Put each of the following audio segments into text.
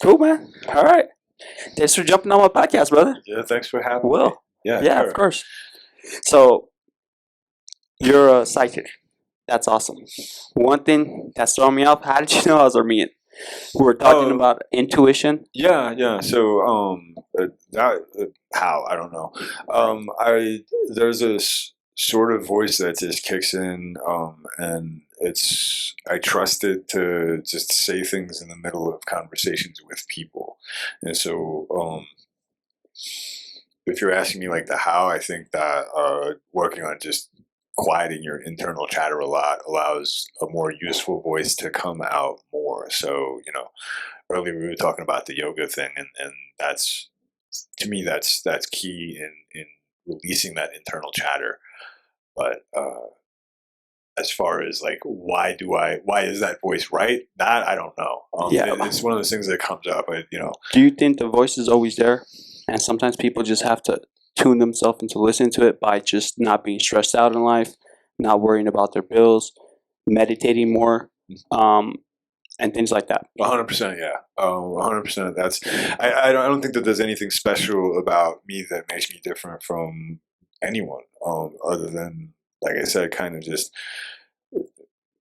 Cool, man. All right. Thanks for jumping on my podcast, brother. Yeah, thanks for having me. Will. Yeah, Yeah, sure. of course. So, you're a psychic. That's awesome. One thing that's throwing me off, how did you know I was Armenian? We were talking about intuition. Yeah. So, how I don't know. There's this sort of voice that just kicks in, and I trust it to just say things in the middle of conversations with people, and so if you're asking me like the how, I think that working on just quieting your internal chatter a lot allows a more useful voice to come out more. So, earlier we were talking about the yoga thing, and that's, to me, that's key in releasing that internal chatter. But as far as like why is that voice right? That I don't know. It's one of those things that comes up. Do you think the voice is always there, and sometimes people just have to tune themselves into listening to it by just not being stressed out in life, not worrying about their bills, meditating more, and things like that? 100%, yeah. 100%. I don't think that there's anything special about me that makes me different from anyone, other than, like I said, kind of just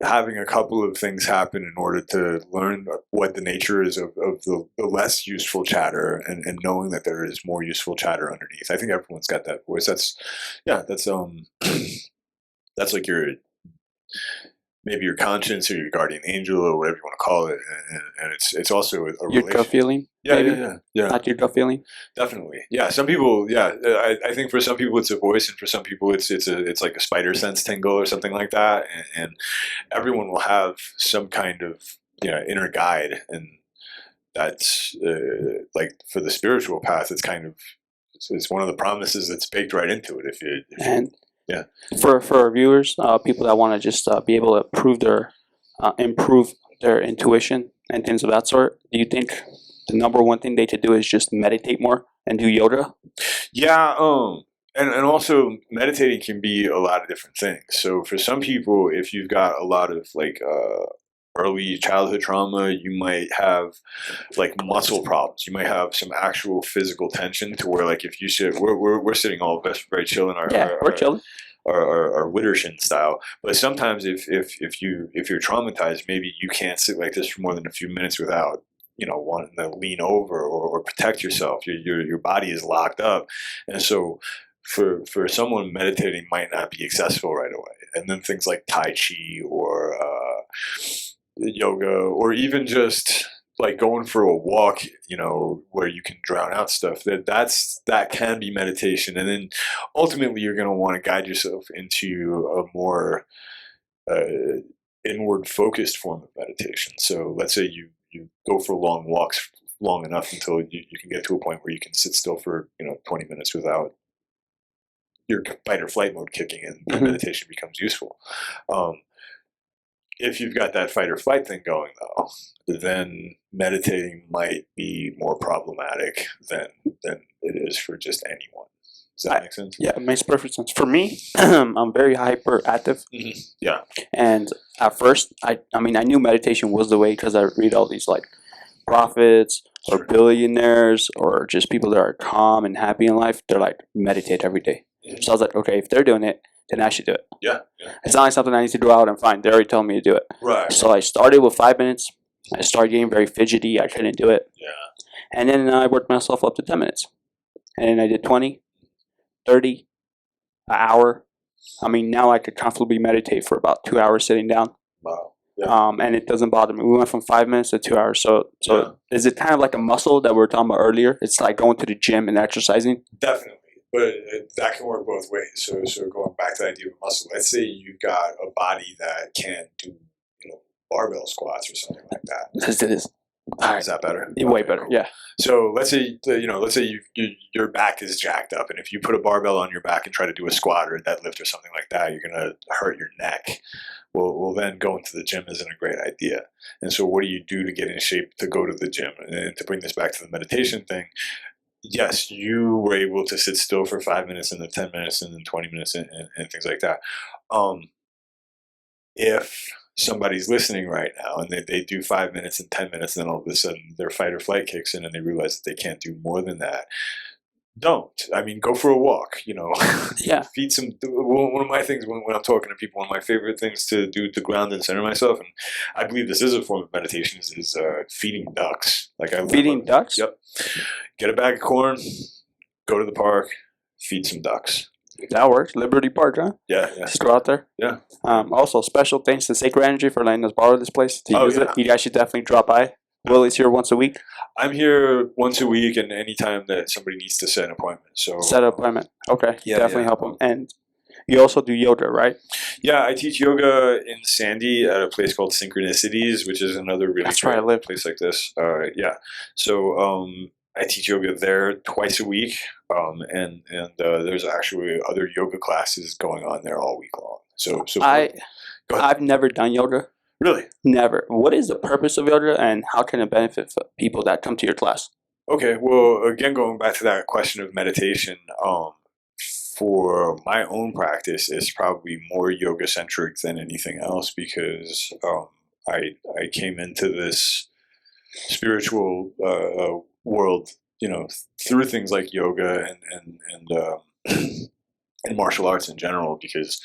having a couple of things happen in order to learn what the nature is of the less useful chatter, and knowing that there is more useful chatter underneath. I think everyone's got that voice. That's that's like maybe your conscience or your guardian angel or whatever you want to call it, and it's also a your gut feeling. Yeah. Not your gut feeling. Definitely, yeah. Some people, yeah. I think for some people it's a voice, and for some people it's like a spider sense tingle or something like that. And everyone will have some kind of inner guide, and that's like for the spiritual path. It's kind of it's one of the promises that's baked right into it. Yeah. For our viewers, people that want to just be able to improve their intuition and things of that sort, do you think the number one thing they could do is just meditate more and do yoga? Yeah. And also meditating can be a lot of different things. So for some people, if you've got a lot of like early childhood trauma, you might have like muscle problems. You might have some actual physical tension to where, like, if you sit, we're sitting all very chill in we're chilling. Our Wittershin style. But sometimes if you're traumatized, maybe you can't sit like this for more than a few minutes without wanting to lean over or protect yourself. Your body is locked up, and so for someone, meditating might not be accessible right away. And then things like Tai Chi or yoga, or even just like going for a walk, where you can drown out stuff, that can be meditation. And then ultimately you're going to want to guide yourself into a more inward focused form of meditation. So let's say you go for long walks long enough until you can get to a point where you can sit still for 20 minutes without your fight or flight mode kicking in. Mm-hmm. Meditation becomes useful. If you've got that fight or flight thing going, though, then meditating might be more problematic than it is for just anyone. Does that make sense? Yeah, it makes perfect sense. For me, I'm very hyperactive. Mm-hmm. Yeah. And at first, I knew meditation was the way because I read all these like prophets or billionaires or just people that are calm and happy in life. They're like, meditate every day. Mm-hmm. So I was like, okay, if they're doing it, then I should do it. Yeah. It's not like something I need to go out and find. They already told me to do it. Right. So I started with 5 minutes. I started getting very fidgety. I couldn't do it. Yeah. And then I worked myself up to 10 minutes. And then I did 20, 30, an hour. Now I could comfortably meditate for about 2 hours sitting down. Wow. Yeah. And it doesn't bother me. We went from 5 minutes to 2 hours. So is it kind of like a muscle that we were talking about earlier? It's like going to the gym and exercising? Definitely. But that can work both ways. So going back to the idea of muscle, let's say you've got a body that can't do barbell squats or something like that. Let's do this. All right. Is that better? Way better. Yeah. So let's say your back is jacked up, and if you put a barbell on your back and try to do a squat or a deadlift or something like that, you're gonna hurt your neck. Well, then going to the gym isn't a great idea. And so, what do you do to get in shape to go to the gym? And to bring this back to the meditation thing. Yes, you were able to sit still for 5 minutes and then 10 minutes and then 20 minutes and things like that. If somebody's listening right now, and they do 5 minutes and 10 minutes, and then all of a sudden their fight or flight kicks in, and they realize that they can't do more than that. Don't. I mean, go for a walk. Yeah. Feed some. One of my things when I'm talking to people, one of my favorite things to do to ground and center myself, and I believe this is a form of meditation, is feeding ducks. Feeding ducks? Yep. Get a bag of corn, go to the park, feed some ducks. That works. Liberty Park, huh? Yeah. Just go out there. Yeah. Also, special thanks to Sacred Energy for letting us borrow this place to use it. You guys should definitely drop by. Willie's here once a week. I'm here once a week, and anytime that somebody needs to set an appointment. So set an appointment. Okay. Yeah, definitely help them. And you also do yoga, right? Yeah, I teach yoga in Sandy at a place called Synchronicities, which is another really That's where I live. place like this. Yeah. So I teach yoga there twice a week, and there's actually other yoga classes going on there all week long. So I've never done yoga. Really? Never. What is the purpose of yoga, and how can it benefit people that come to your class? Okay, well, again, going back to that question of meditation, for my own practice, it's probably more yoga-centric than anything else, because I came into this spiritual world, through things like yoga and martial arts in general, because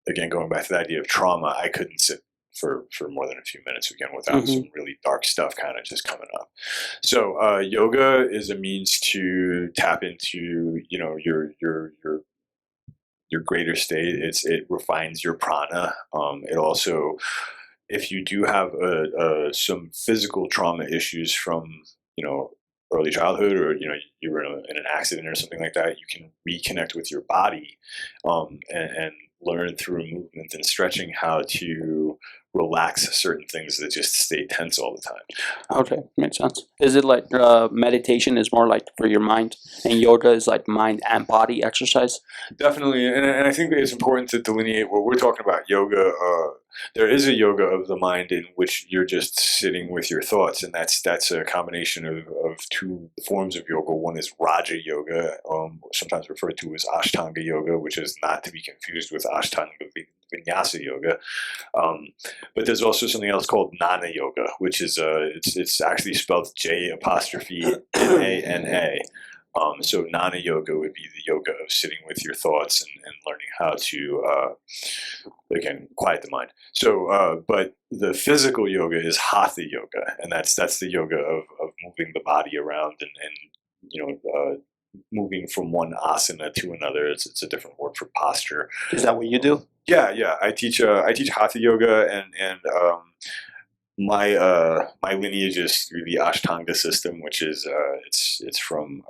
again, going back to the idea of trauma, I couldn't sit for more than a few minutes again without some really dark stuff kind of just coming up. So yoga is a means to tap into your greater state. It refines your prana. It also, if you do have some physical trauma issues from early childhood, or you were in an accident or something like that, you can reconnect with your body and learn through movement and stretching how to relax certain things that just stay tense all the time. Okay, makes sense. Is it like meditation is more like for your mind, and yoga is like mind and body exercise? Definitely, and I think it's important to delineate what we're talking about. Yoga, there is a yoga of the mind in which you're just sitting with your thoughts, and that's a combination of two forms of yoga. One is Raja Yoga, sometimes referred to as Ashtanga Yoga, which is not to be confused with Ashtanga Vinyasa Yoga. But there's also something else called Jnana Yoga, which is it's actually spelled J'Nana. So Jnana Yoga would be the yoga of sitting with your thoughts and learning how to, again, quiet the mind. So, but the physical yoga is Hatha Yoga, and that's the yoga of moving the body around and moving from one asana to another. It's a different word for posture. Is that what you do? Yeah. I teach Hatha Yoga, and my lineage is through the Ashtanga system, which is it's from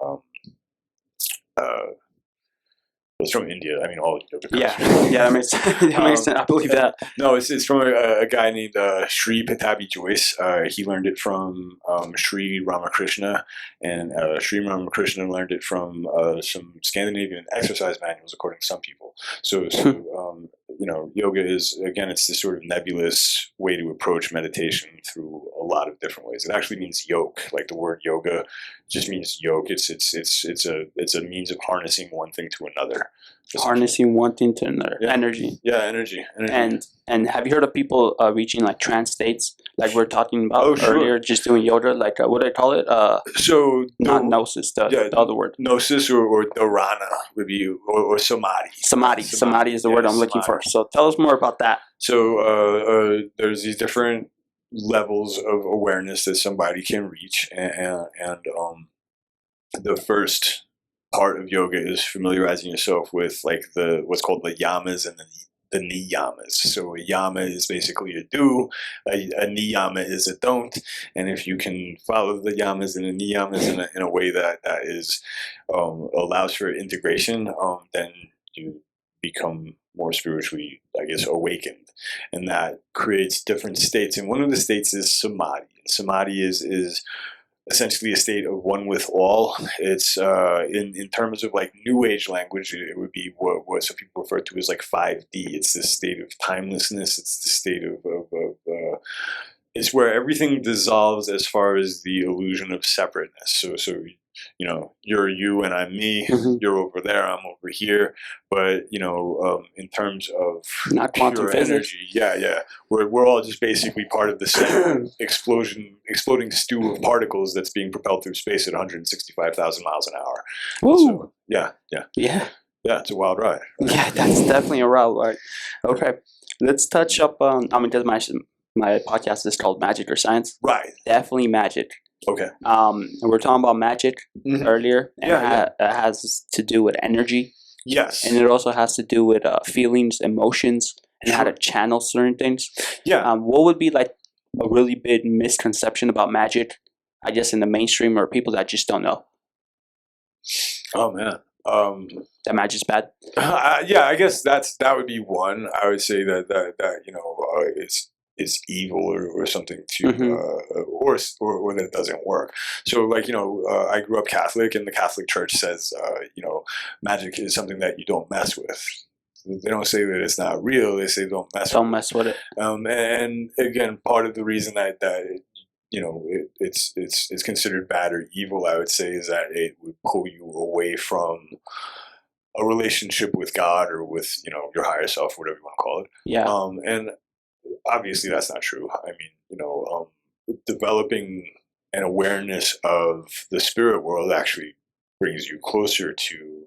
it's from India. I mean, all yoga comes from. That makes sense. I believe that. No, it's from a guy named Sri Patabi Joyce. He learned it from Sri Ramakrishna, and Sri Ramakrishna learned it from some Scandinavian exercise manuals, according to some people. So yoga is, again, it's this sort of nebulous way to approach meditation through a lot of different ways. It actually means yoke, like the word yoga just means yoke. It's a means of harnessing one thing to another. Harnessing one thing to another. Yeah. Energy. Yeah, energy. And have you heard of people reaching like trance states, like we're talking about earlier, just doing yoga, like what do they call it? Not gnosis, the other word. Gnosis or dharana would be, or samadhi. Samadhi is the word I'm looking for. So tell us more about that. So there's these different levels of awareness that somebody can reach, and the first part of yoga is familiarizing yourself with like what's called the yamas and the niyamas. So a yama is basically a do, a niyama is a don't, and if you can follow the yamas and the niyamas in a way that is allows for integration, then you become more spiritually, I guess, awakened, and that creates different states. And one of the states is samadhi. Samadhi is essentially a state of one with all. It's in terms of like New Age language, it would be what some people refer to as like 5D. It's this state of timelessness. It's the state of it's where everything dissolves as far as the illusion of separateness. So you're you and I'm me. Mhm. You're over there, I'm over here. But in terms of Not quantum pure physics. energy, we're all just basically part of the same exploding stew of particles that's being propelled through space at 165,000 miles an hour. Woo! So, yeah, Yeah. it's a wild ride. Yeah, that's definitely a route. Right. Okay. Let's touch up on. I mean, because my podcast is called Magic or Science. Right. Definitely magic. Okay. We were talking about magic earlier, and Yeah. it has to do with energy, Yes. and it also has to do with feelings, emotions, and how to channel certain things. Yeah. What would be like a really big misconception about magic? I guess in the mainstream, or people that just don't know Oh man. that magic's bad. Yeah, I guess that would be one. I would say that it's evil or something to or that it doesn't work. So like I grew up Catholic, and the Catholic Church says magic is something that you don't mess with. They don't say that it's not real. They say don't mess Don't with mess with it. And again, part of the reason that it's considered bad or evil, I would say, is that it would pull you away from a relationship with God or with your higher self, whatever you want to call it. Yeah. And obviously that's not true. I mean, developing an awareness of the spirit world actually brings you closer to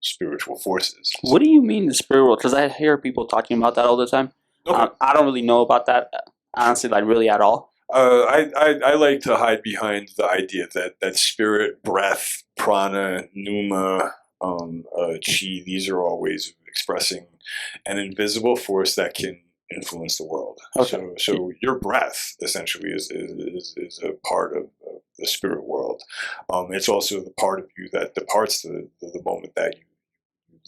spiritual forces. What do you mean the spirit world? Because I hear people talking about that all the time. Okay. I don't really know about that, honestly, like really at all. I like to hide behind the idea that spirit, breath, prana, pneuma, chi, these are all ways of expressing an invisible force that can influence the world. Okay. So your breath essentially is a part of the spirit world. It's also the part of you that departs the moment that you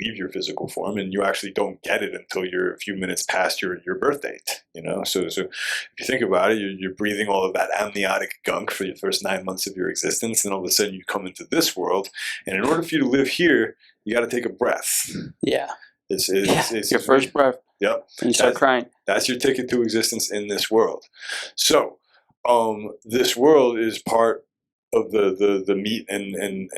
leave your physical form, and you actually don't get it until you're a few minutes past your birth date. So if you think about it, you're breathing all of that amniotic gunk for your first 9 months of your existence, and all of a sudden you come into this world, and in order for you to live here, you got to take a breath. Yeah. It's your first breath. Yep. And you start crying. That's your ticket to existence in this world. So this world is part of the meat and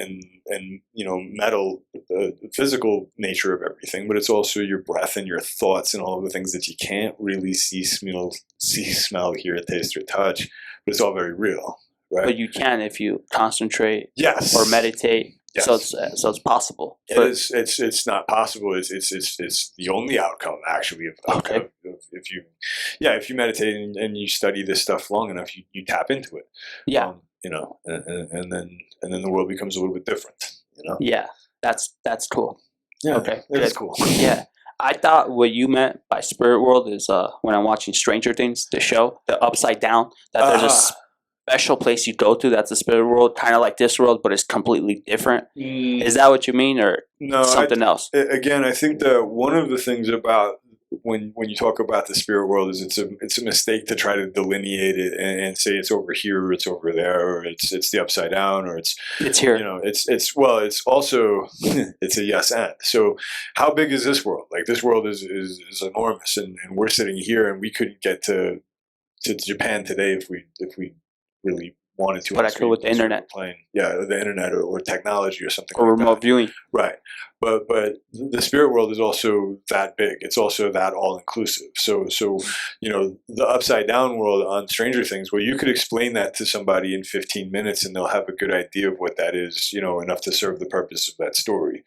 metal, the physical nature of everything, but it's also your breath and your thoughts and all of the things that you can't really see, smell, hear, taste, or touch, but it's all very real, right? But you can if you concentrate, yes, or meditate. Yes. So it's possible. It's not possible. It's the only outcome actually of if you meditate and you study this stuff long enough, you tap into it. Yeah. And then the world becomes a little bit different. Yeah, that's cool. Yeah, okay, it is cool. Yeah, I thought what you meant by spirit world is when I'm watching Stranger Things, the show, the Upside Down, that there's a special place you go to that's the spirit world, kind of like this world, but it's completely different. Is that what you mean, or something else? Again, I think that one of the things about when you talk about the spirit world is it's a mistake to try to delineate it and say it's over here or it's over there or it's the upside down or it's here. It's also it's a yes and. So how big is this world? Like this world is enormous, and we're sitting here and we couldn't get to Japan today if we really wanted to. But I could with the internet. The internet or technology or something. Or remote viewing. Right. But the spirit world is also that big. It's also that all inclusive. So the upside down world on Stranger Things, well, you could explain that to somebody in 15 minutes and they'll have a good idea of what that is, enough to serve the purpose of that story.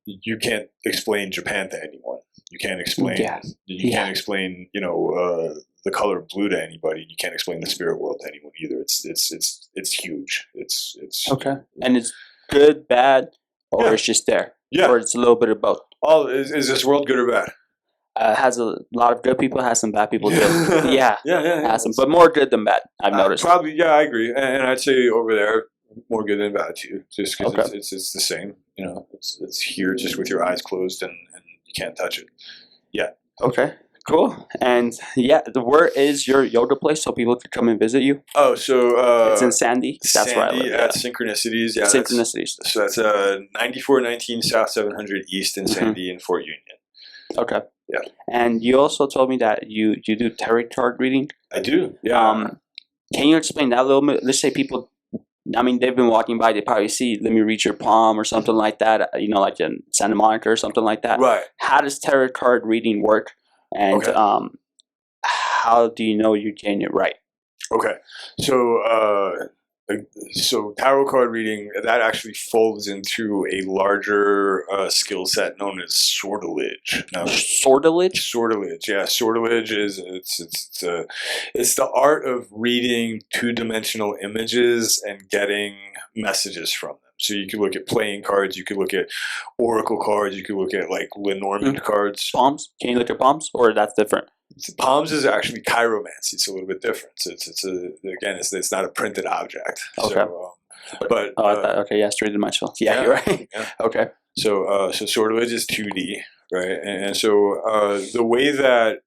You can't explain Japan to anyone. You can't explain can't explain, the color of blue to anybody. You can't explain the spirit world to anyone either. It's huge. It's okay. And it's good, bad, or it's just there. Yeah. Or it's a little bit of both. Is this world good or bad? Has a lot of good people, has some bad people too. Yeah. Has some, but more good than bad, I've noticed. Probably, I agree. And I'd say over there, more good than bad too. Just because it's the same. It's here just with your eyes closed and you can't touch it. Yeah. Okay. Cool. And where is your yoga place so people could come and visit you? Oh, so it's in Sandy. That's where I live. At Synchronicities. Yeah, Synchronicities. So that's 9419 South 700 East in Sandy in Fort Union. Okay. Yeah. And you also told me that you do tarot card reading. I do. Yeah. Can you explain that a little bit? Let's say people I mean, they've been walking by, they probably see, let me read your palm or something like that, like in Santa Monica or something like that. Right. How does tarot card reading work? And Okay. how do you know you're getting it right? Okay. So tarot card reading, that actually folds into a larger skill set known as sortilege. Now, Sortilege? sortilege, yeah, sortilege is it's the art of reading two-dimensional images and getting messages from them. So you could look at playing cards, you could look at oracle cards, you could look at like Lenormand cards. Palms? Can you look at palms, or that's different? Palms is actually chiromancy. It's a little bit different. It's not a printed object. Okay. So, but okay, yeah, it's three dimensional. Yeah, you're right. Yeah. Okay. So sortilege is 2D, right? And so the way that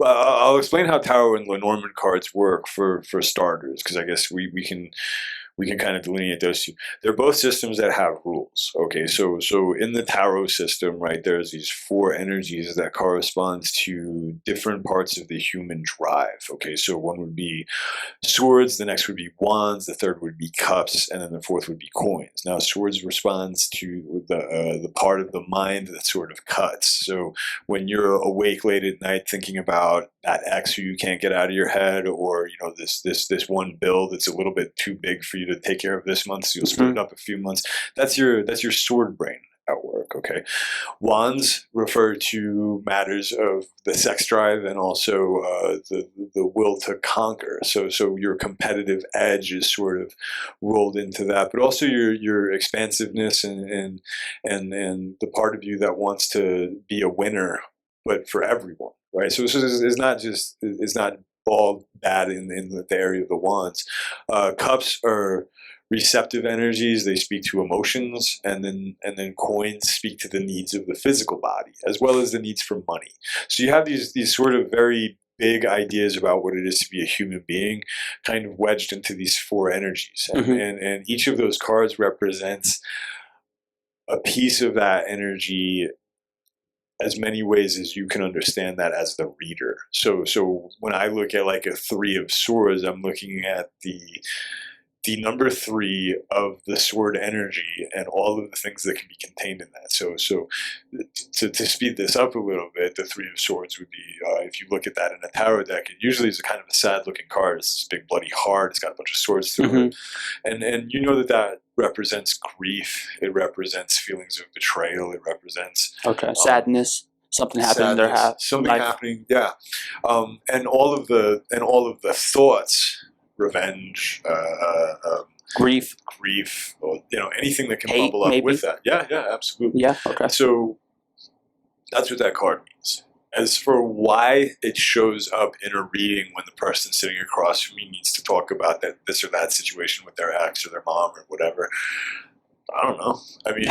I'll explain how tarot and Lenormand cards work for starters, because I guess we can kind of delineate those two. They're both systems that have rules. Okay, so in the tarot system, right, there's these four energies that corresponds to different parts of the human drive. Okay, so one would be swords, the next would be wands, the third would be cups, and then the fourth would be coins. Now, swords responds to the part of the mind that sort of cuts. So when you're awake late at night thinking about that ex who you can't get out of your head, or this one bill that's a little bit too big for you to take care of this month, so you'll split it up a few months. That's your sword brain at work. Okay, wands refer to matters of the sex drive and also the will to conquer. So your competitive edge is sort of rolled into that, but also your expansiveness and the part of you that wants to be a winner, but for everyone, right? So it's not all bad in the area of the wands. Cups are receptive energies. They speak to emotions, and then coins speak to the needs of the physical body as well as the needs for money. So you have these sort of very big ideas about what it is to be a human being kind of wedged into these four energies, and each of those cards represents a piece of that energy as many ways as you can understand that as the reader. So when I look at like a 3 of swords, I'm looking at the number 3 of the sword energy and all of the things that can be contained in that. So to speed this up a little bit, the 3 of swords would be, if you look at that in a tarot deck, it usually is a kind of a sad looking card. It's this big bloody heart. It's got a bunch of swords through it. And you know that represents grief. It represents feelings of betrayal. It represents sadness. Something happened in their life. Something happening, yeah. And all of the thoughts, revenge, grief, or anything that can hate, bubble up maybe? with that. Yeah, absolutely. Yeah, okay. So that's what that card means. As for why it shows up in a reading when the person sitting across from me needs to talk about this or that situation with their ex or their mom or whatever, I don't know. I mean,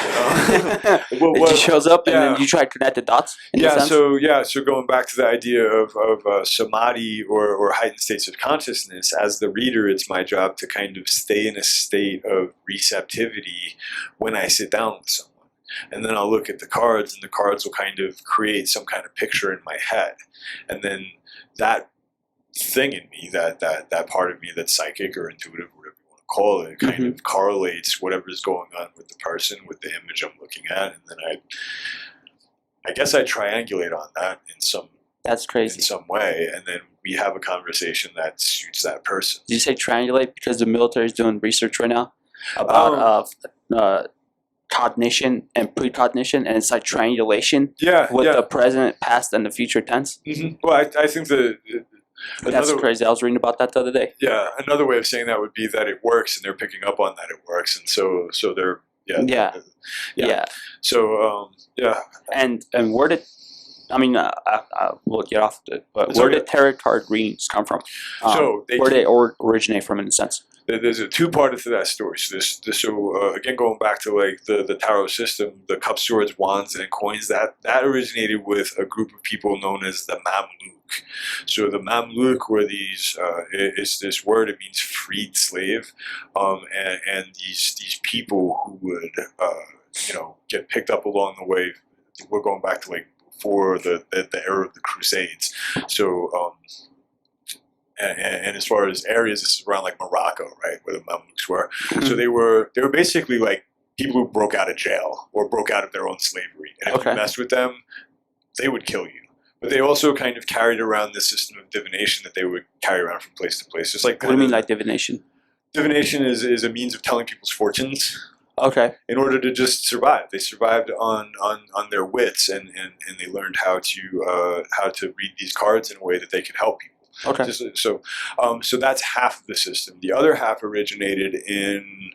it just shows up, and then you try to connect the dots. So going back to the idea of samadhi or heightened states of consciousness, as the reader, it's my job to kind of stay in a state of receptivity when I sit down with someone. And then I'll look at the cards, and the cards will kind of create some kind of picture in my head. And then that thing in me, that part of me that's psychic or intuitive, whatever you want to call it, kind of correlates whatever's going on with the person, with the image I'm looking at. And then I guess I triangulate on that in some way. And then we have a conversation that suits that person. Did you say triangulate because the military is doing research right now about cognition and precognition, and it's like triangulation with the present, past, and the future tense? Well, I think that's crazy. I was reading about that the other day. Yeah, another way of saying that would be that it works, and they're picking up on that it works, and so they're So and where did we'll get off it, but where did tarot card readings come from? Where they originate from, in a sense? There's a two-part to that story. So again, going back to like the tarot system, the cups, swords, wands, and coins, that originated with a group of people known as the Mamluk. So the Mamluk were these, is this word, it means freed slave, and these people who would get picked up along the way. We're going back to like before the era of the Crusades. So and as far as areas, this is around like Morocco, right, where the Mamluks were. Mhm. So they were basically like people who broke out of jail or broke out of their own slavery, and if Okay. you messed with them, they would kill you. But they also kind of carried around this system of divination that they would carry around from place to place. Just like What do you mean, like divination? divination is a means of telling people's fortunes Okay. in order to just survive. They survived on their wits, and they learned how to read these cards in a way that they could help people. Okay. So that's half of the system. The other half originated in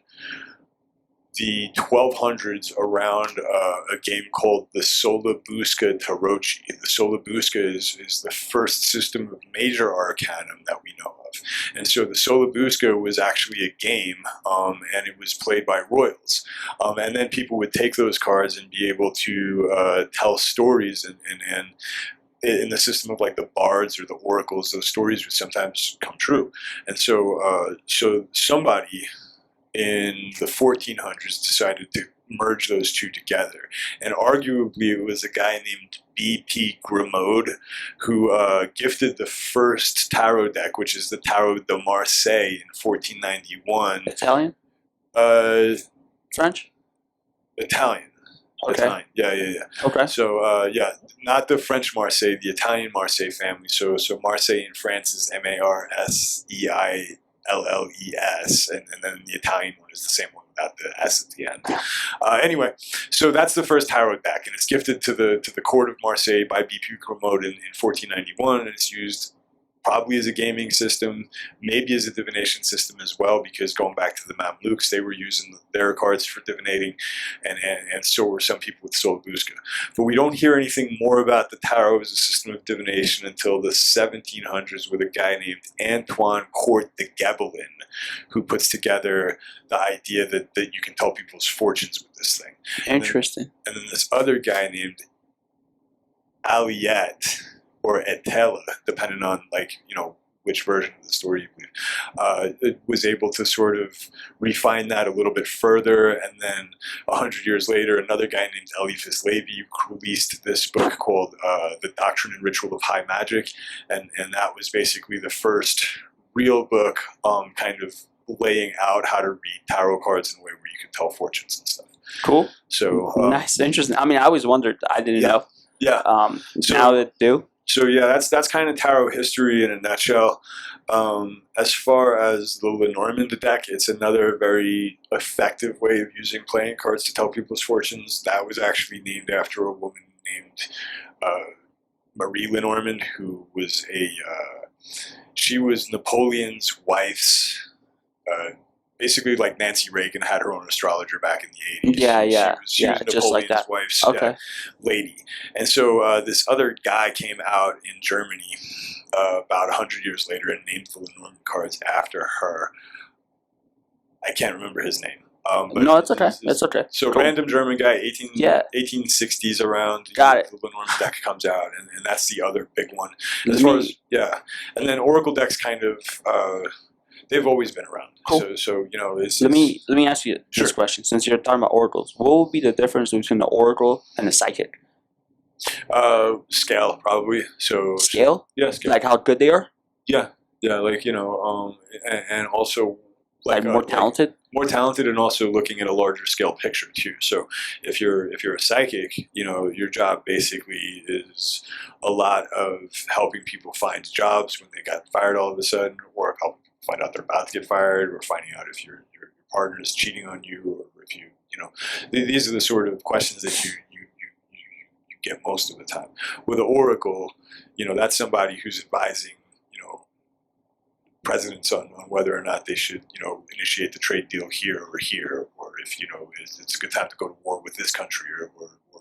the 1200s around a game called the Solabuska Tarochi. The Solabuska is the first system of major arcanum that we know of. And so the Solabuska was actually a game, and it was played by royals. And then people would take those cards and be able to tell stories, and in the system of like the bards or the oracles, those stories would sometimes come true. And so somebody in the 1400s decided to merge those two together, and arguably it was a guy named B.P. Grimaud who gifted the first tarot deck, which is the Tarot de Marseille in 1491. Italian? French? Italian. Okay. Italian. Yeah. Okay. So not the French Marseille, the Italian Marseille family. So Marseille in France is Marseilles, and then the Italian one is the same one without the S at the end. Anyway, so that's the first tarot deck, and it's gifted to the court of Marseille by B.P. Grimaud in 1491, and it's used probably as a gaming system, maybe as a divination system as well, because going back to the Mamluks, they were using their cards for divinating, and so were some people with Solabuska. But we don't hear anything more about the tarot as a system of divination until the 1700s with a guy named Antoine Court de Gebelin, who puts together the idea that you can tell people's fortunes with this thing. Interesting. And then this other guy named Aliette, or Etela, depending on which version of the story you believe, it was able to sort of refine that a little bit further. And then 100 years later, another guy named Eliphas Levi released this book called The Doctrine and Ritual of High Magic, and that was basically the first real book kind of laying out how to read tarot cards in a way where you can tell fortunes and stuff. Cool. So nice, interesting. I mean, I always wondered. I didn't know. Yeah. Now that I do. So yeah, that's kind of tarot history in a nutshell. As far as the Lenormand deck, it's another very effective way of using playing cards to tell people's fortunes. That was actually named after a woman named Marie Lenormand, who was she was Napoleon's wife's. Basically, like Nancy Reagan had her own astrologer back in the 80s. She was just like that. Wife's lady. And so this other guy came out in Germany about 100 years later and named the Lenormand cards after her. I can't remember his name. But no, it's okay. It's okay. So cool. Random German guy, 1860s around. Got it. The Lenormand deck comes out, and that's the other big one. And then Oracle decks kind of... they've always been around. Cool. So let me ask you this question. Since you're talking about oracles, what would be the difference between the oracle and the psychic? Scale, probably. So Scale? Yeah, scale. Like how good they are? Yeah, like and also like more talented. More talented, and also looking at a larger scale picture too. So if you're a psychic, your job basically is a lot of helping people find jobs when they got fired all of a sudden, or helping find out they're about to get fired, or finding out if your partner is cheating on you, or if these are the sort of questions that you get most of the time. With an oracle, that's somebody who's advising presidents on whether or not they should initiate the trade deal here, or if it's a good time to go to war with this country or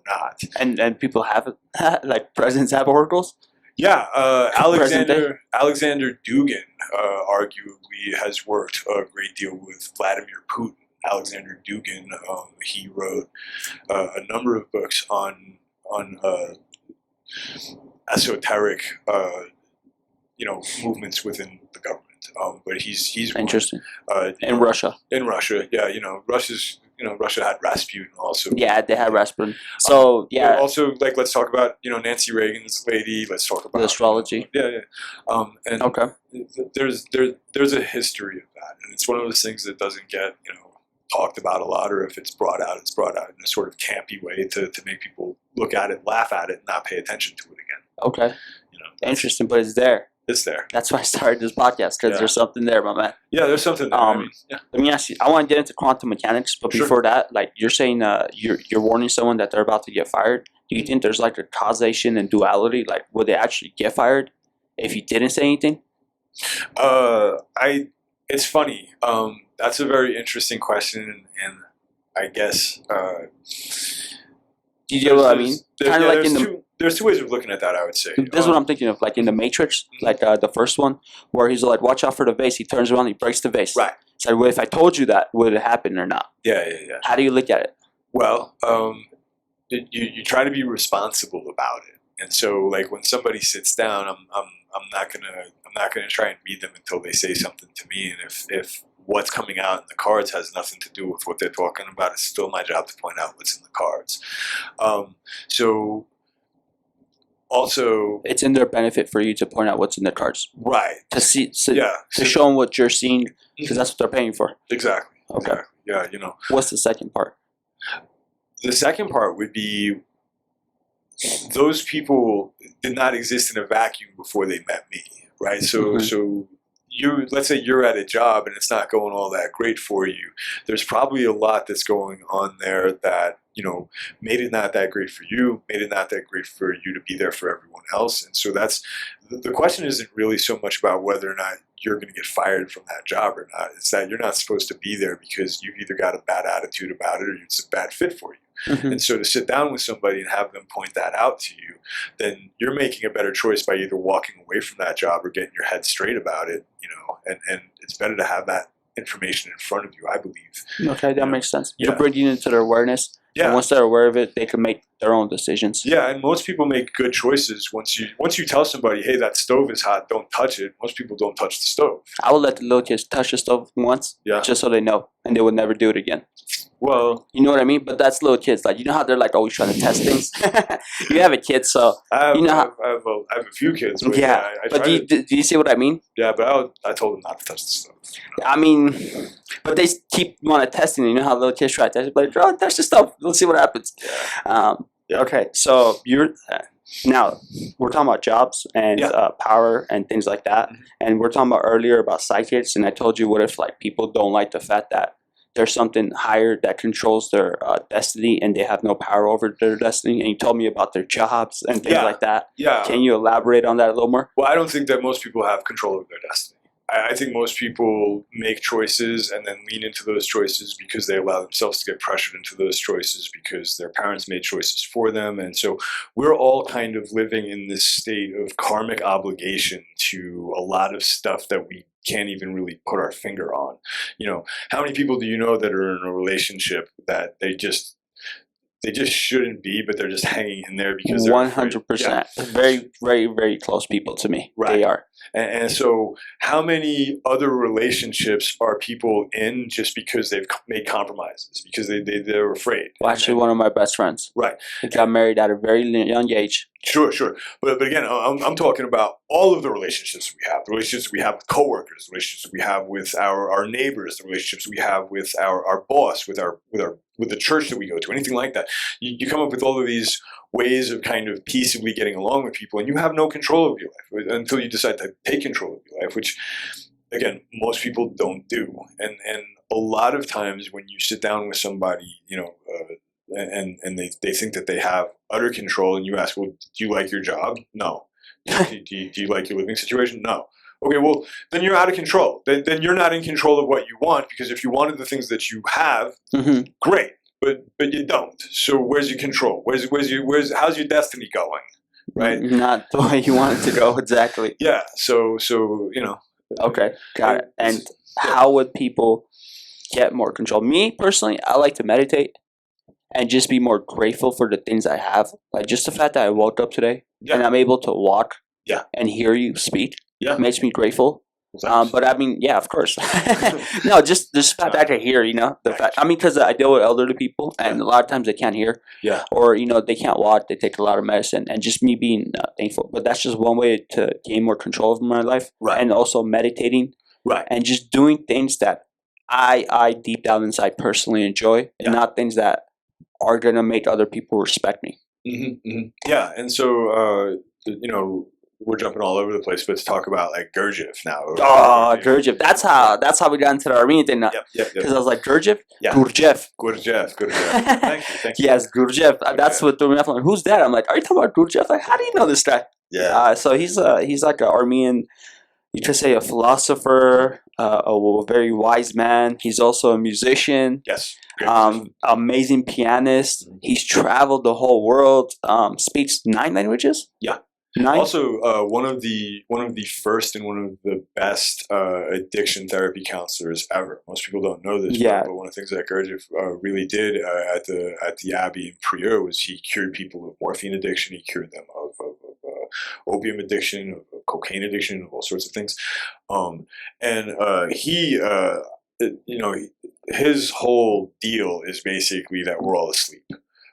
not. And people have it, like presidents have oracles. Yeah, Alexander Dugin arguably has worked a great deal with Vladimir Putin. Alexander Dugin, he wrote a number of books on esoteric, movements within the government. But he's interesting. In Russia, yeah, Russia's Russia had Rasputin also. Yeah, they had Rasputin. So But also, like, let's talk about Nancy Reagan's lady. Let's talk about the astrology. And Okay. there's a history of that, and it's one of those things that doesn't get talked about a lot, or if it's brought out in a sort of campy way to make people look at it, laugh at it, and not pay attention to it again. Okay. Interesting, but it's there. It's there. That's why I started this podcast, because there's something there, my man. Yeah, there's something there. Let me ask you. I want to get into quantum mechanics, but before that, like you're saying, you're warning someone that they're about to get fired. Do you think there's like a causation and duality? Like, would they actually get fired if you didn't say anything? It's funny. That's a very interesting question, and I guess. You get what I mean? Kind of like there's two ways of looking at that, I would say. This is what I'm thinking of, like in the Matrix, like the first one, where he's like, watch out for the vase. He turns around, he breaks the vase. Right. So well, if I told you that, would it happen or not? Yeah. How do you look at it? Well, you try to be responsible about it. And so, like, when somebody sits down, I'm not gonna try and read them until they say something to me. And if what's coming out in the cards has nothing to do with what they're talking about, it's still my job to point out what's in the cards. So also, it's in their benefit for you to point out what's in the cards, right? To see, to show them what you're seeing, because that's what they're paying for. Exactly. Okay. Exactly. Yeah. What's the second part? The second part would be those people did not exist in a vacuum before they met me, right? So let's say you're at a job and it's not going all that great for you. There's probably a lot that's going on there that made it not that great for you, made it not that great for you to be there for everyone else. And so that's the question. Isn't really so much about whether or not you're going to get fired from that job or not. It's that you're not supposed to be there because you've either got a bad attitude about it or it's a bad fit for you. Mm-hmm. And so to sit down with somebody and have them point that out to you, then you're making a better choice by either walking away from that job or getting your head straight about it, and it's better to have that information in front of you, I believe. Okay, that makes sense. You're bringing it into their awareness. Yeah. And once they're aware of it, they can make their own decisions. Yeah, and most people make good choices once you tell somebody, hey, that stove is hot, don't touch it. Most people don't touch the stove. I would let the little kids touch the stove once, just so they know, and they would never do it again. Well, you know what I mean? But that's little kids. Like, you know how they're like always trying to test things? You have a kid, so I have a few kids. But but do you see what I mean? Yeah, but I told them not to touch the stove. I mean, but they keep wanting to testing. You know how little kids try to test it? Like, touch the stove. Let's see what happens. Okay, so now we're talking about jobs and power and things like that. Mm-hmm. And we're talking about earlier about psychics. And I told you, what if like people don't like the fact that there's something higher that controls their destiny and they have no power over their destiny? And you told me about their jobs and things like that. Yeah. Can you elaborate on that a little more? Well, I don't think that most people have control over their destiny. I think most people make choices and then lean into those choices because they allow themselves to get pressured into those choices because their parents made choices for them. And so we're all kind of living in this state of karmic obligation to a lot of stuff that we can't even really put our finger on. How many people do you know that are in a relationship that they just shouldn't be, but they're just hanging in there because they're 100%. Very, very, very close people to me. Right. They are. And so how many other relationships are people in just because they've made compromises, because they're afraid? Well, actually, one of my best friends. Right. He got married at a very young age. Sure. But again, I'm talking about all of the relationships we have, the relationships we have with coworkers, the relationships we have with our neighbors, the relationships we have with our boss, with the church that we go to, anything like that. You come up with all of these ways of kind of peaceably getting along with people, and you have no control of your life until you decide to take control of your life, which, again, most people don't do. And a lot of times when you sit down with somebody, and they think that they have utter control, and you ask, well, do you like your job? No. do you like your living situation? No. Okay, well, then you're out of control. Then you're not in control of what you want, because if you wanted the things that you have, great, but you don't. So where's your control? How's your destiny going? Right? Not the way you want it to go, exactly. Yeah. So Okay, got it. And how would people get more control? Me personally, I like to meditate and just be more grateful for the things I have. Like just the fact that I woke up today and I'm able to walk and hear you speak makes me grateful. But I mean, yeah, of course. No, just the fact that I can hear, the fact. I mean, because I deal with elderly people, and a lot of times they can't hear, or they can't walk. They take a lot of medicine, and just me being thankful. But that's just one way to gain more control over my life, and also meditating, and just doing things that I deep down inside personally enjoy, and not things that are gonna make other people respect me. Yeah, and so we're jumping all over the place, but let's talk about like Gurdjieff now. Oh, Gurdjieff. That's how we got into the Armenian thing. Because I was like, Gurdjieff? Yeah. Gurdjieff. Thank you. Yes, Gurdjieff. That's what threw me off. I'm like, who's that? I'm like, are you talking about Gurdjieff? Like, how do you know this guy? Yeah. So he's like an Armenian, you could say a philosopher, a very wise man. He's also a musician. Yes. Amazing pianist. He's traveled the whole world. Speaks 9 languages. Yeah. 9? Also, one of the first and one of the best addiction therapy counselors ever. Most people don't know this, but one of the things that Gurdjieff really did at the Abbey in Prieur was he cured people of morphine addiction. He cured them of opium addiction, of cocaine addiction, of all sorts of things. His whole deal is basically that we're all asleep.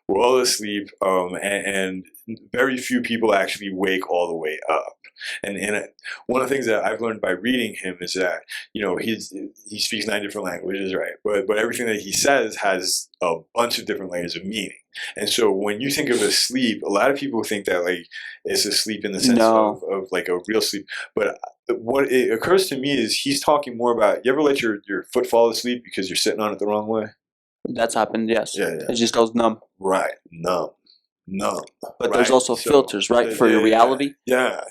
We're all asleep, and very few people actually wake all the way up. And one of the things that I've learned by reading him is that he speaks 9 different languages, right? But everything that he says has a bunch of different layers of meaning. And so when you think of asleep, a lot of people think that like it's asleep in the sense of like a real sleep. But what it occurs to me is he's talking more about, you ever let your foot fall asleep because you're sitting on it the wrong way? That's happened, yes. Yeah. It just goes numb. Right, numb. But there's also filters, right, for your reality? Yeah.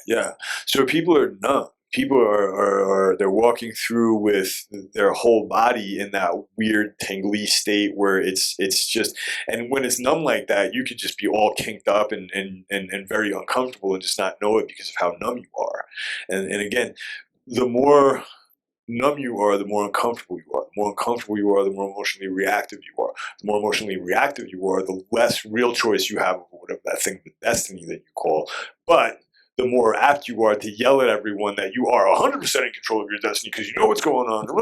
So people are numb. People are they're walking through with their whole body in that weird tingly state where it's just, and when it's numb like that, you could just be all kinked up and very uncomfortable and just not know it because of how numb you are. And again, the more numb you are, the more uncomfortable you are. The more uncomfortable you are, the more emotionally reactive you are. The more emotionally reactive you are, the less real choice you have of whatever that thing of destiny that you call. But the more apt you are to yell at everyone that you are 100% in control of your destiny because you know what's going on. And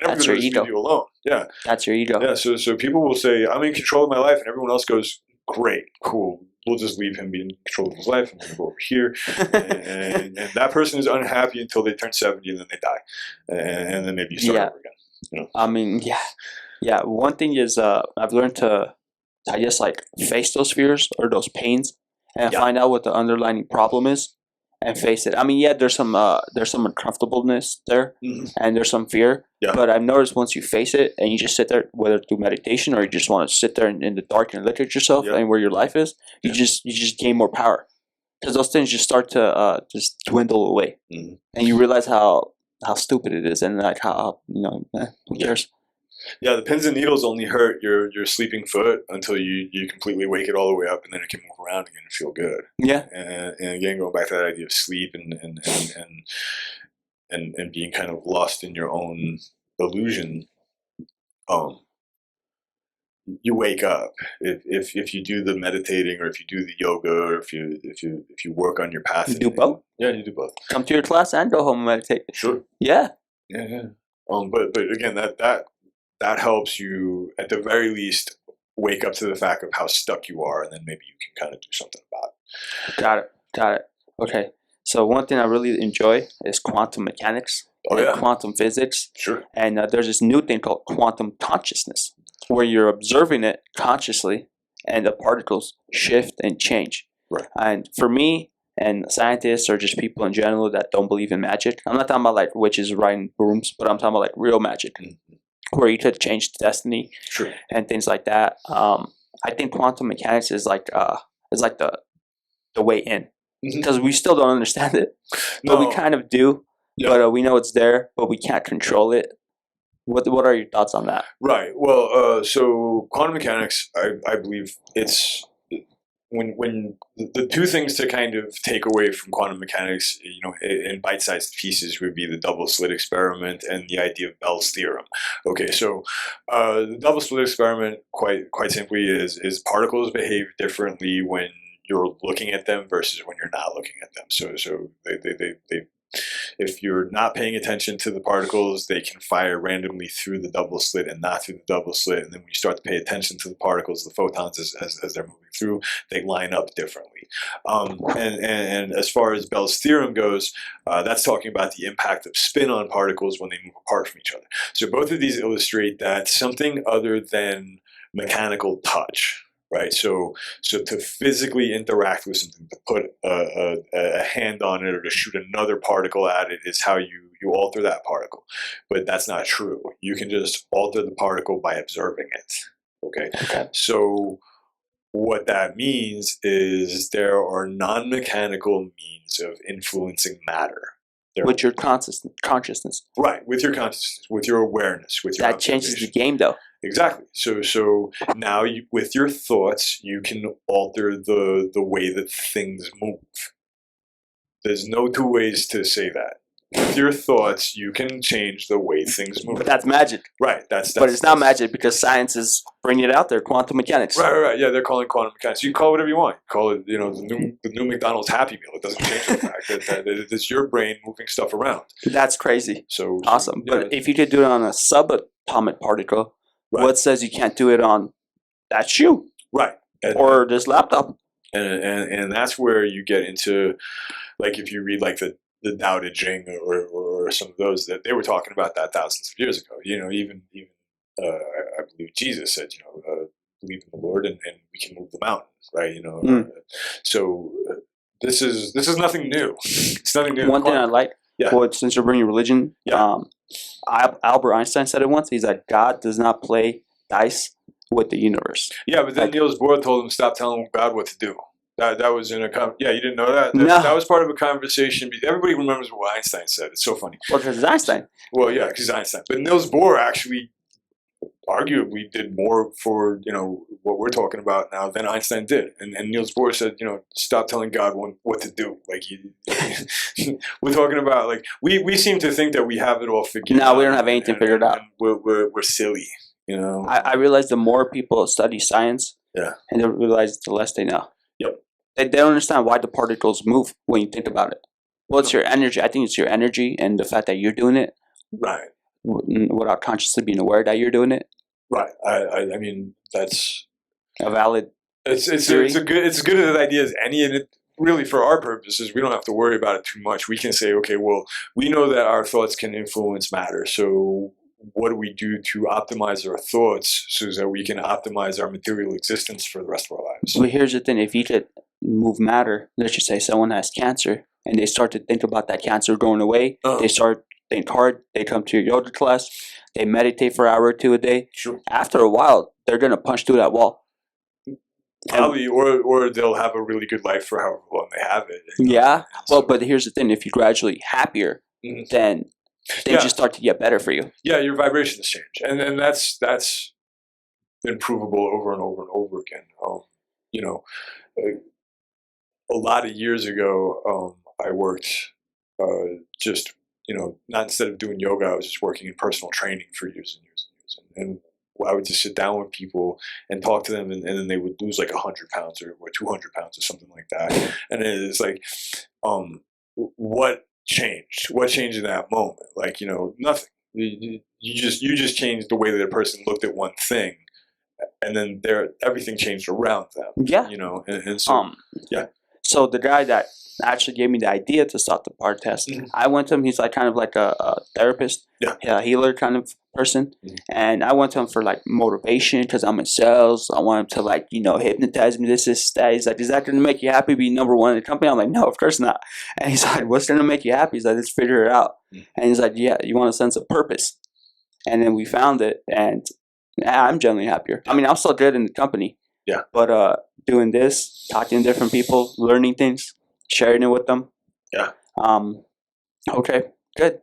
that's your ego. Leave you alone. Yeah. That's your ego. Yeah. So people will say, I'm in control of my life, and everyone else goes, great, cool. We'll just leave him be in control of his life. I'm going to go over here. and that person is unhappy until they turn 70 and then they die. And then maybe you start over again. I mean, yeah. One thing is I've learned to, I guess, like face those fears or those pains and find out what the underlying problem is and face it. I mean, there's some uncomfortableness there and there's some fear. Yeah. But I've noticed once you face it and you just sit there, whether through meditation or you just want to sit there in the dark and look at yourself and where your life is, you just gain more power because those things just start to just dwindle away, and you realize how stupid it is and like how who cares. Yeah, the pins and needles only hurt your sleeping foot until you completely wake it all the way up, and then it can move around again and feel good. Yeah, and again, going back to that idea of sleep and being kind of lost in your own illusion. You wake up if you do the meditating or if you do the yoga or if you work on your path. You do both. Yeah, you do both. Come to your class and go home and meditate. Sure. Yeah. But again, that helps you at the very least wake up to the fact of how stuck you are, and then maybe you can kind of do something about it. Got it. Okay. So one thing I really enjoy is quantum mechanics. Quantum physics. Sure. And there's this new thing called quantum consciousness, where you're observing it consciously, and the particles shift and change. Right. And for me, and scientists or just people in general that don't believe in magic, I'm not talking about like witches riding brooms, but I'm talking about like real magic, where you could change destiny, and things like that. I think quantum mechanics is like the way in, because we still don't understand it, but we kind of do. Yeah. But we know it's there, but we can't control it. What are your thoughts on that? Right. Well, so quantum mechanics, I believe it's when the two things to kind of take away from quantum mechanics, in bite-sized pieces, would be the double slit experiment and the idea of Bell's theorem. Okay, so the double slit experiment, quite simply, is particles behave differently when you're looking at them versus when you're not looking at them. So they If you're not paying attention to the particles, they can fire randomly through the double slit and not through the double slit. And then when you start to pay attention to the particles, the photons as they're moving through, they line up differently. And as far as Bell's theorem goes, that's talking about the impact of spin on particles when they move apart from each other. So both of these illustrate that something other than mechanical touch, right? So to physically interact with something, to put a hand on it or to shoot another particle at it is how you alter that particle. But that's not true. You can just alter the particle by observing it, okay? So what that means is there are non-mechanical means of influencing matter. With your consciousness. Right, with your consciousness, with your awareness, with your That changes the game, though. Exactly. So now with your thoughts, you can alter the way that things move. There's no two ways to say that. With your thoughts, you can change the way things move. But that's magic. Right. But it's not magic because science is bringing it out there. Quantum mechanics. Right. Yeah, they're calling quantum mechanics. You can call it whatever you want. Call it, the new McDonald's Happy Meal. It doesn't change the fact that it is your brain moving stuff around. That's crazy. So awesome. Yeah. But if you could do it on a subatomic particle, right. What says you can't do it on that shoe? Right. Or this laptop? And that's where you get into, like, if you read like the Tao Te Ching or some of those, that they were talking about that thousands of years ago. Even I believe Jesus said, believe in the Lord and we can move the mountain, right? So this is nothing new. It's nothing new. One thing I like, since you're bringing religion, Albert Einstein said it once. He's like, God does not play dice with the universe. Yeah, but then Niels Bohr told him stop telling God what to do. That was in a you didn't know that? No. That was part of a conversation. Everybody remembers what Einstein said. It's so funny. Well, because it's Einstein. Well, yeah, because Einstein. But Niels Bohr actually arguably did more for what we're talking about now than Einstein did. And Niels Bohr said, stop telling God what to do. Like we're talking about, like we seem to think that we have it all figured out. No, we don't have anything figured out. We're silly. I realize the more people study science, and they realize the less they know. Yep. They don't understand why the particles move when you think about it. Well, it's your energy. I think it's your energy and the fact that you're doing it. Right. Without consciously being aware that you're doing it. Right. I mean, that's a valid. It's as good an idea as any, and really for our purposes, we don't have to worry about it too much. We can say, okay, well, we know that our thoughts can influence matter, so what do we do to optimize our thoughts so that we can optimize our material existence for the rest of our lives? Well, here's the thing: if you could move matter, let's just say someone has cancer, and they start to think about that cancer going away. They start think hard. They come to your yoga class. They meditate for an hour or two a day. Sure. After a while, they're gonna punch through that wall. Probably, or they'll have a really good life for however long they have it. Yeah. Well, but here's the thing: if you're gradually happier, then things just start to get better for you. Yeah, your vibrations change, and that's been provable over and over and over again. A lot of years ago, I worked just. Not instead of doing yoga, I was just working in personal training for years and years and years. And I would just sit down with people and talk to them, and then they would lose like 100 pounds or 200 pounds or something like that. And it's like, what changed? What changed in that moment? Like, nothing. You just changed the way that a person looked at one thing, and then everything changed around them. Yeah. And so, So the guy that actually gave me the idea to start the podcast, I went to him. He's like kind of like a therapist, a healer kind of person. And I went to him for like motivation because I'm in sales. I want him to like, hypnotize me. This is that. He's like, is that going to make you happy? Be number one in the company? I'm like, no, of course not. And he's like, what's going to make you happy? He's like, let's figure it out. And he's like, yeah, you want a sense of purpose. And then we found it, and I'm generally happier. I mean, I'm still good in the company. Yeah. But doing this, talking to different people, learning things, sharing it with them. Yeah. Okay. Good.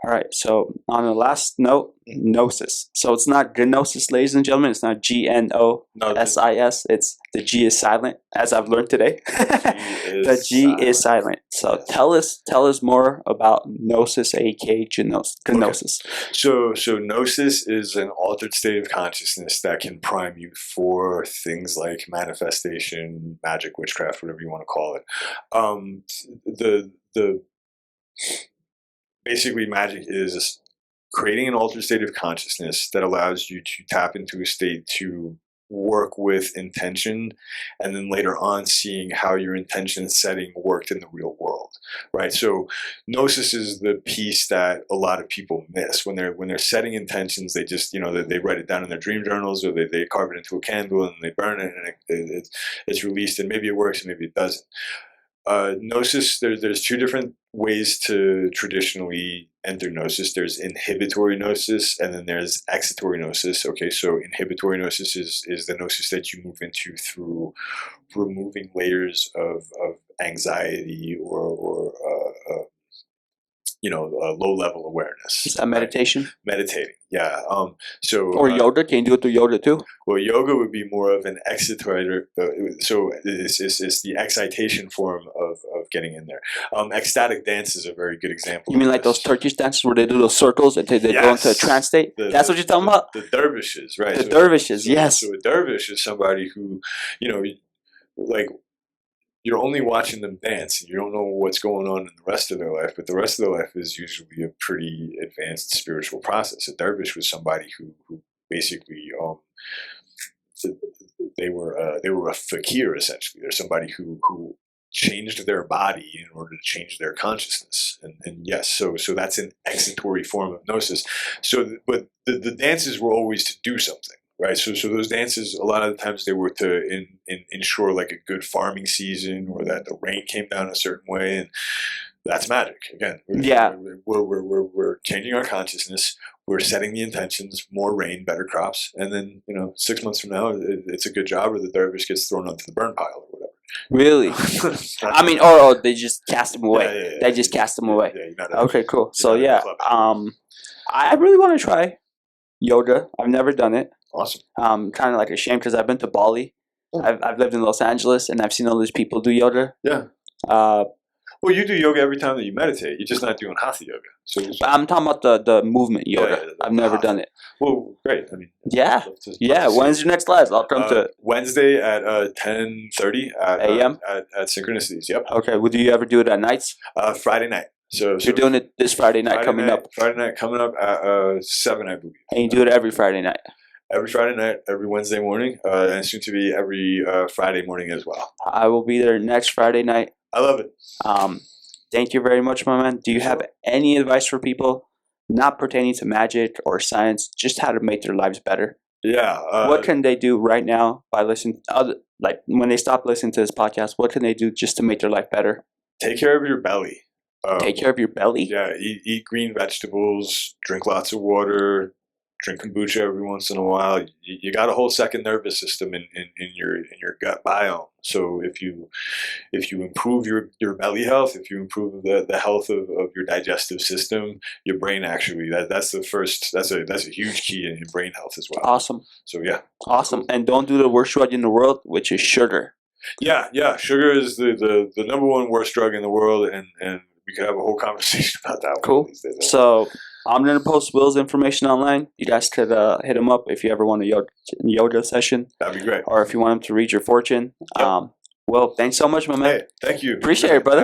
All right. So on the last note, gnosis. So it's not gnosis, ladies and gentlemen. It's not GNOSIS. It's the G is silent, as I've learned today. The G is silent. So tell us more about gnosis, aka gnosis. So gnosis is an altered state of consciousness that can prime you for things like manifestation, magic, witchcraft, whatever you want to call it. The basically magic is creating an altered state of consciousness that allows you to tap into a state to work with intention, and then later on seeing how your intention setting worked in the real world, right? So gnosis is the piece that a lot of people miss when they're setting intentions. They just, you know, they write it down in their dream journals, or they carve it into a candle and they burn it, and it's released, and maybe it works and maybe it doesn't. Gnosis, there's two different ways to traditionally enter gnosis. There's inhibitory gnosis, and then there's excitatory gnosis. Okay, so inhibitory gnosis is the gnosis that you move into through removing layers of anxiety or low level awareness. Is that meditation? Meditating, yeah. Or yoga? Can you do it through yoga too? Well, yoga would be more of an excitator. So it's the excitation form of getting in there. Ecstatic dance is a very good example. You mean like those Turkish dances where they do those circles and they go into a trance state? That's what you're talking about? The dervishes, right? The dervishes, yes. So a dervish is somebody who, like, you're only watching them dance, and you don't know what's going on in the rest of their life, but the rest of their life is usually a pretty advanced spiritual process. A dervish was somebody who basically they were a fakir, essentially. They're somebody who changed their body in order to change their consciousness, and yes, so that's an excitatory form of gnosis. So, but the dances were always to do something. Right, so those dances, a lot of the times they were to ensure like a good farming season, or that the rain came down a certain way, and that's magic. Again, we're changing our consciousness, we're setting the intentions, more rain, better crops, and then 6 months from now, it's a good job, or the dervish gets thrown onto the burn pile or whatever. Really? I mean, or they just cast him away. Yeah, they just cast him away. Yeah, okay, cool. So yeah, I really want to try yoga. I've never done it. Awesome. Kind of like ashamed because I've been to Bali. I've lived in Los Angeles, and I've seen all these people do yoga. Yeah. Well, you do yoga every time that you meditate. You're just not doing hatha yoga. So I'm talking about the movement yoga. I've never done it. Well, great. I mean, yeah. When's your next live? I'll come to it. Wednesday at 10:30 a.m. At Synchronicities. Yep. Okay. Well, do you ever do it at nights? Friday night. So you're doing it this Friday night coming up. Friday night coming up at 7, I believe. And you do it every Friday night. Every Friday night, every Wednesday morning, and soon to be every Friday morning as well. I will be there next Friday night. I love it. Thank you very much, my man. Do you have any advice for people not pertaining to magic or science, just how to make their lives better? Yeah. What can they do right now by listening? Like when they stop listening to this podcast, what can they do just to make their life better? Take care of your belly. Take care of your belly? Yeah. Eat green vegetables. Drink lots of water. Drink kombucha every once in a while. You got a whole second nervous system in your gut biome. So if you improve your belly health, if you improve the health of your digestive system, your brain actually that's a huge key in brain health as well. Awesome. So yeah. Awesome. And don't do the worst drug in the world, which is sugar. Yeah. Sugar is the number one worst drug in the world, and we could have a whole conversation about that. Cool. So I'm going to post Will's information online. You guys could hit him up if you ever want a yoga session. That'd be great. Or if you want him to read your fortune. Yep. Will, thanks so much, my man. Hey, thank you. Appreciate it, brother.